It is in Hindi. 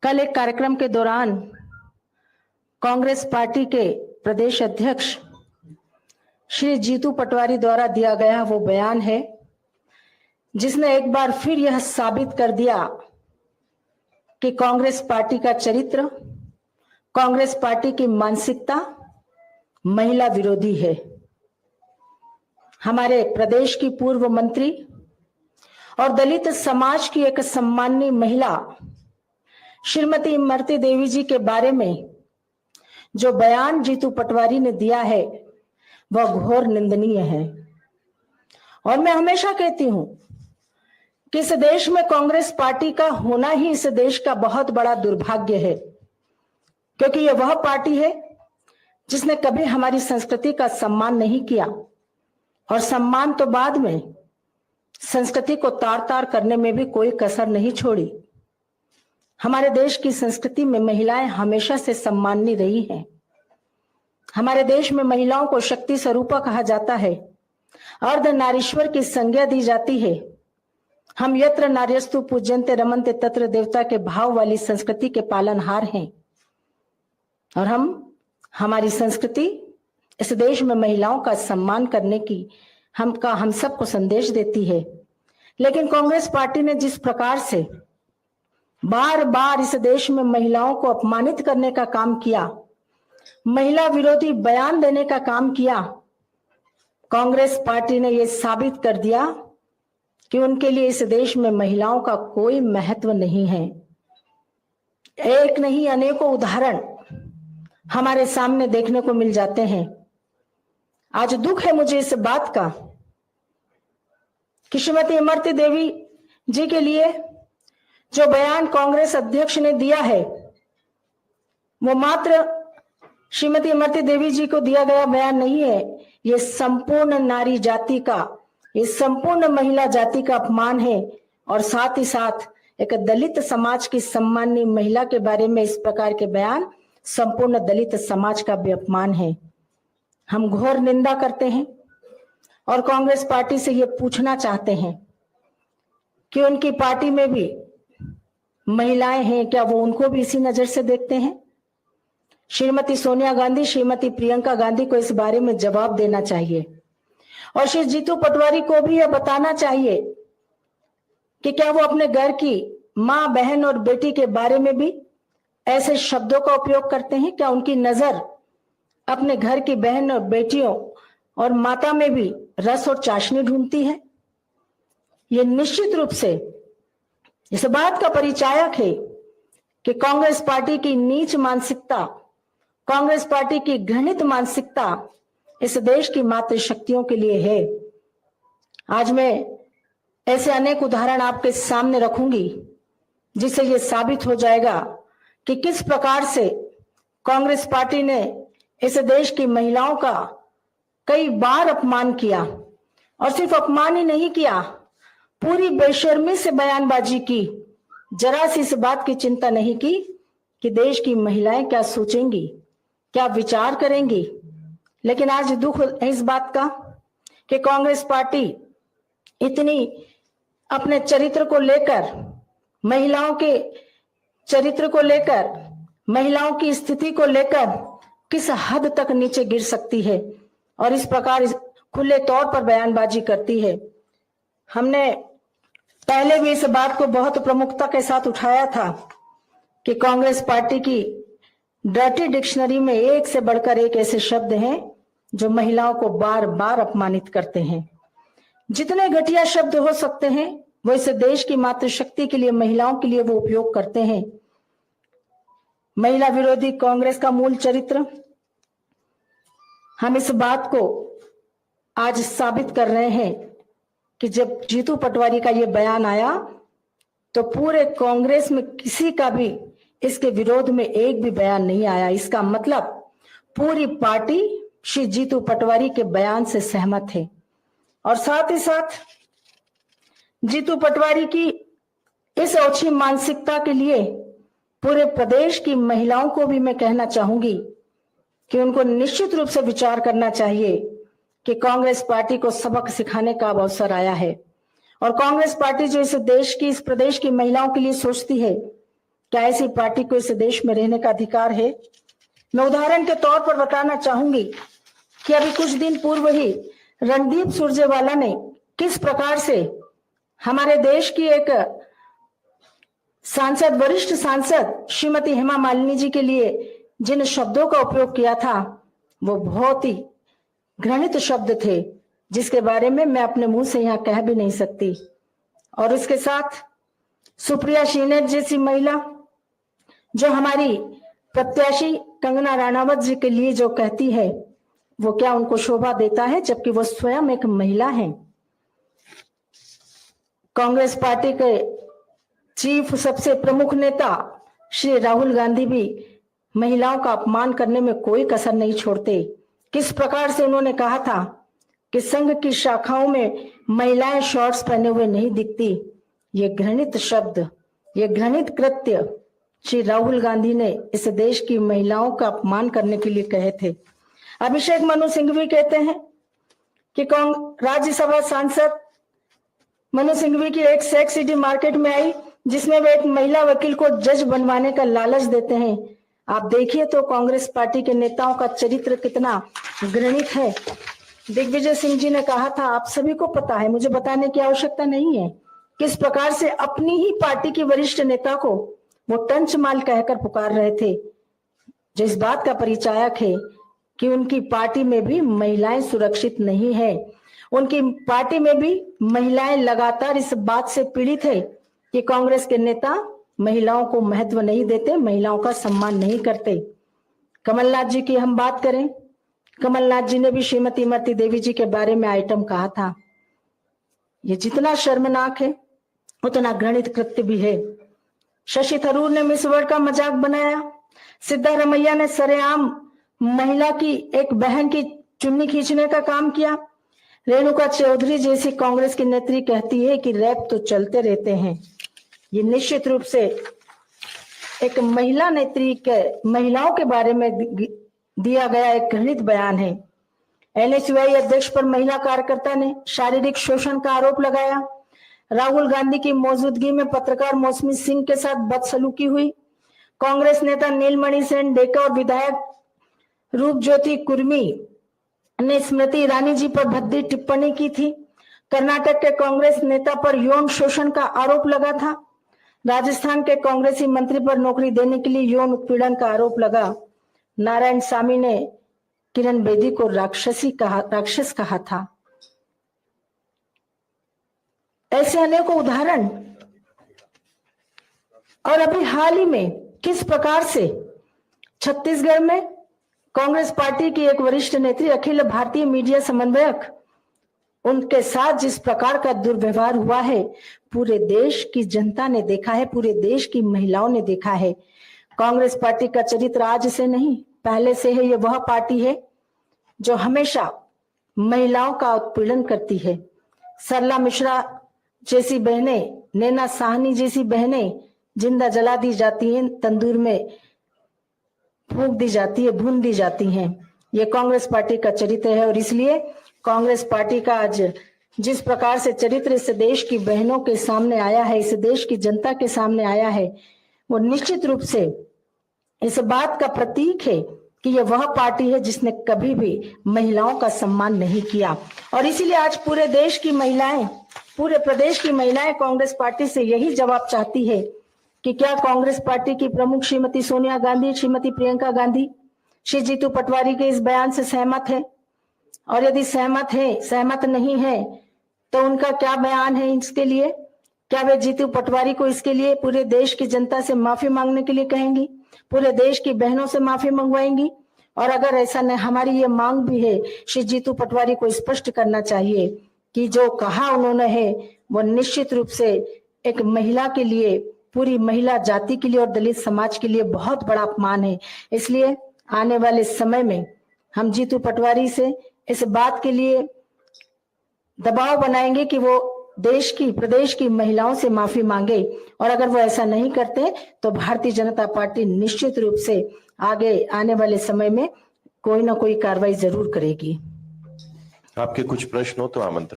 कल एक कार्यक्रम के दौरान कांग्रेस पार्टी के प्रदेश अध्यक्ष श्री जीतू पटवारी द्वारा दिया गया वो बयान है जिसने एक बार फिर यह साबित कर दिया कि कांग्रेस पार्टी का चरित्र, कांग्रेस पार्टी की मानसिकता महिला विरोधी है। हमारे प्रदेश की पूर्व मंत्री और दलित समाज की एक सम्माननीय महिला श्रीमती इमरती देवी जी के बारे में जो बयान जीतू पटवारी ने दिया है वह घोर निंदनीय है। और मैं हमेशा कहती हूं कि इस देश में कांग्रेस पार्टी का होना ही इस देश का बहुत बड़ा दुर्भाग्य है, क्योंकि यह वह पार्टी है जिसने कभी हमारी संस्कृति का सम्मान नहीं किया और सम्मान तो बाद में संस्कृति को तार तार करने में भी कोई कसर नहीं छोड़ी। हमारे देश की संस्कृति में महिलाएं हमेशा से सम्माननीय रही हैं। हमारे देश में महिलाओं को शक्ति स्वरूपा कहा जाता है, अर्धनारीश्वर की संज्ञा दी जाती है। हम यत्र नार्यस्तु पूज्यन्ते रमन्ते तत्र देवता के भाव वाली संस्कृति के पालनहार हैं और हमारी संस्कृति इस देश में महिलाओं का सम्मान करने की हम सबको संदेश देती है। लेकिन कांग्रेस पार्टी ने जिस प्रकार से बार बार इस देश में महिलाओं को अपमानित करने का काम किया, महिला विरोधी बयान देने का काम किया, कांग्रेस पार्टी ने यह साबित कर दिया कि उनके लिए इस देश में महिलाओं का कोई महत्व नहीं है। एक नहीं अनेकों उदाहरण हमारे सामने देखने को मिल जाते हैं। आज दुख है मुझे इस बात का कि श्रीमती इमरती देवी जी के लिए जो बयान कांग्रेस अध्यक्ष ने दिया है वो मात्र श्रीमती इमरती देवी जी को दिया गया बयान नहीं है। ये संपूर्ण नारी जाति का, ये संपूर्ण महिला जाति का अपमान है और साथ ही साथ एक दलित समाज की सम्माननीय महिला के बारे में इस प्रकार के बयान संपूर्ण दलित समाज का भी अपमान है। हम घोर निंदा करते हैं और कांग्रेस पार्टी से ये पूछना चाहते हैं कि उनकी पार्टी में भी महिलाएं हैं क्या, वो उनको भी इसी नजर से देखते हैं? श्रीमती सोनिया गांधी, श्रीमती प्रियंका गांधी को इस बारे में जवाब देना चाहिए और श्री जीतू पटवारी को भी यह बताना चाहिए कि क्या वो अपने घर की मां, बहन और बेटी के बारे में भी ऐसे शब्दों का उपयोग करते हैं? क्या उनकी नजर अपने घर की बहन और बेटियों और माता में भी रस और चाशनी ढूंढती है? ये निश्चित रूप से इस बात का परिचायक है कि कांग्रेस पार्टी की नीच मानसिकता, कांग्रेस पार्टी की घृणित मानसिकता इस देश की मातृशक्तियों के लिए है। आज मैं ऐसे अनेक उदाहरण आपके सामने रखूंगी जिससे यह साबित हो जाएगा कि किस प्रकार से कांग्रेस पार्टी ने इस देश की महिलाओं का कई बार अपमान किया और सिर्फ अपमान ही नहीं किया, पूरी बेशर्मी से बयानबाजी की। जरा सी इस बात की चिंता नहीं की कि देश की महिलाएं क्या सोचेंगी, क्या विचार करेंगी। लेकिन आज दुख है इस बात का कि कांग्रेस पार्टी इतनी अपने चरित्र को लेकर, महिलाओं के चरित्र को लेकर, महिलाओं की स्थिति को लेकर किस हद तक नीचे गिर सकती है और इस प्रकार खुले तौर पर बयानबाजी करती है। हमने पहले भी इस बात को बहुत प्रमुखता के साथ उठाया था कि कांग्रेस पार्टी की डर्टी डिक्शनरी में एक से बढ़कर एक ऐसे शब्द हैं जो महिलाओं को बार बार अपमानित करते हैं। जितने घटिया शब्द हो सकते हैं वो इस देश की मातृशक्ति के लिए, महिलाओं के लिए वो उपयोग करते हैं। महिला विरोधी कांग्रेस का मूल चरित्र, हम इस बात को आज साबित कर रहे हैं कि जब जीतू पटवारी का ये बयान आया तो पूरे कांग्रेस में किसी का भी इसके विरोध में एक भी बयान नहीं आया। इसका मतलब पूरी पार्टी श्री जीतू पटवारी के बयान से सहमत है और साथ ही साथ जीतू पटवारी की इस ओछी मानसिकता के लिए पूरे प्रदेश की महिलाओं को भी मैं कहना चाहूंगी कि उनको निश्चित रूप से विचार करना चाहिए कि कांग्रेस पार्टी को सबक सिखाने का अवसर आया है और कांग्रेस पार्टी जो इस देश की, इस प्रदेश की महिलाओं के लिए सोचती है क्या ऐसी पार्टी को इस देश में रहने का अधिकार है? मैं उदाहरण के तौर पर बताना चाहूंगी कि अभी कुछ दिन पूर्व ही रणदीप सुरजेवाला ने किस प्रकार से हमारे देश की एक सांसद, वरिष्ठ सांसद श्रीमती हेमा मालिनी जी के लिए जिन शब्दों का उपयोग किया था, वो बहुत ही घृणित शब्द थे, जिसके बारे में मैं अपने मुंह से यहां कह भी नहीं सकती। और इसके साथ सुप्रिया श्रीनेत जैसी महिला, जो हमारी प्रत्याशी कंगना राणावत जी के लिए जो कहती है, वो क्या उनको शोभा देता है, जबकि वो स्वयं एक महिला हैं। कांग्रेस पार्टी के चीफ, सबसे प्रमुख नेता श्री राहुल गांधी भी महिलाओं का अपमान करने में कोई कसर नहीं छोड़ते। किस प्रकार से उन्होंने कहा था कि संघ की शाखाओं में महिलाएं शॉर्ट्स पहने हुए नहीं दिखती। ये घृणित शब्द, ये घृणित कृत्य श्री राहुल गांधी ने इस देश की महिलाओं का अपमान करने के लिए कहे थे। अभिषेक मनु सिंघवी कहते हैं कि राज्यसभा सांसद मनु सिंघवी की एक सेक्स सिटी मार्केट में आई, जिसमें वे एक महिला वकील को जज बनवाने का लालच देते हैं। आप देखिए तो कांग्रेस पार्टी के नेताओं का चरित्र कितना घृणित है। दिग्विजय सिंह जी ने कहा था, आप सभी को पता है, मुझे बताने की आवश्यकता नहीं है, किस प्रकार से अपनी ही पार्टी की वरिष्ठ नेता को वो टंच माल कहकर पुकार रहे थे, जो इस बात का परिचायक है कि उनकी पार्टी में भी महिलाएं सुरक्षित नहीं है। उनकी पार्टी में भी महिलाएं लगातार इस बात से पीड़ित है कि कांग्रेस के नेता महिलाओं को महत्व नहीं देते, महिलाओं का सम्मान नहीं करते। कमलनाथ जी की हम बात करें, कमलनाथ जी ने भी श्रीमती इमरती देवी जी के बारे में आइटम कहा था। ये जितना शर्मनाक है उतना घृणित कृत्य भी है। शशि थरूर ने मिस वर्ल्ड का मजाक बनाया। सिद्धारमैया ने सरेआम महिला की एक बहन की चुन्नी खींचने का काम किया। रेणुका चौधरी जैसी कांग्रेस की नेत्री कहती है कि रैप तो चलते रहते हैं। ये निश्चित रूप से एक महिला नेत्री के, महिलाओं के बारे में दिया गया एक घृणित बयान है। एनएसयूआई अध्यक्ष पर महिला कार्यकर्ता ने शारीरिक शोषण का आरोप लगाया। राहुल गांधी की मौजूदगी में पत्रकार मौसमी सिंह के साथ बदसलूकी हुई। कांग्रेस नेता नीलमणि सेन डेका और विधायक रूपज्योति कुर्मी ने स्मृति ईरानी जी पर भद्दी टिप्पणी की थी। कर्नाटक के कांग्रेस नेता पर यौन शोषण का आरोप लगा था। राजस्थान के कांग्रेसी मंत्री पर नौकरी देने के लिए यौन उत्पीड़न का आरोप लगा। नारायण सामी ने किरण बेदी को राक्षस कहा था। ऐसे अनेकों उदाहरण। और अभी हाल ही में किस प्रकार से छत्तीसगढ़ में कांग्रेस पार्टी की एक वरिष्ठ नेत्री, अखिल भारतीय मीडिया समन्वयक, उनके साथ जिस प्रकार का दुर्व्यवहार हुआ है, पूरे देश की जनता ने देखा है, पूरे देश की महिलाओं ने देखा है। कांग्रेस पार्टी का चरित्र आज से नहीं, पहले से है। ये वह पार्टी है जो हमेशा महिलाओं का उत्पीड़न करती है। सरला मिश्रा जैसी बहनें, नैना साहनी जैसी बहनें जिंदा जला दी जाती हैं, तंदूर में फूंक दी जाती है, भून दी जाती हैं। ये कांग्रेस पार्टी का चरित्र है। और इसलिए कांग्रेस पार्टी का आज जिस प्रकार से चरित्र इस देश की बहनों के सामने आया है, इस देश की जनता के सामने आया है, वो निश्चित रूप से इस बात का प्रतीक है कि यह वह पार्टी है जिसने कभी भी महिलाओं का सम्मान नहीं किया। और इसीलिए आज पूरे देश की महिलाएं, पूरे प्रदेश की महिलाएं कांग्रेस पार्टी से यही जवाब चाहती है कि क्या कांग्रेस पार्टी की प्रमुख श्रीमती सोनिया गांधी, श्रीमती प्रियंका गांधी, श्री जीतू पटवारी के इस बयान से सहमत है? और यदि सहमत है, सहमत नहीं है, तो उनका क्या बयान है इसके लिए? क्या वे जीतू पटवारी को इसके लिए पूरे देश की जनता से माफी मांगने के लिए कहेंगी, पूरे देश की बहनों से माफी मंगवाएंगी? और अगर ऐसा नहीं, हमारी ये मांग भी है, श्री जीतू पटवारी को स्पष्ट करना चाहिए कि जो कहा उन्होंने है वो निश्चित रूप से एक महिला के लिए, पूरी महिला जाति के लिए और दलित समाज के लिए बहुत बड़ा अपमान है। इसलिए आने वाले समय में हम जीतू पटवारी से इस बात के लिए दबाव बनाएंगे कि वो देश की, प्रदेश की महिलाओं से माफी मांगे। और अगर वो ऐसा नहीं करते तो भारतीय जनता पार्टी निश्चित रूप से आगे आने वाले समय में कोई ना कोई कार्रवाई जरूर करेगी। आपके कुछ प्रश्न हो तो आमंत्रण।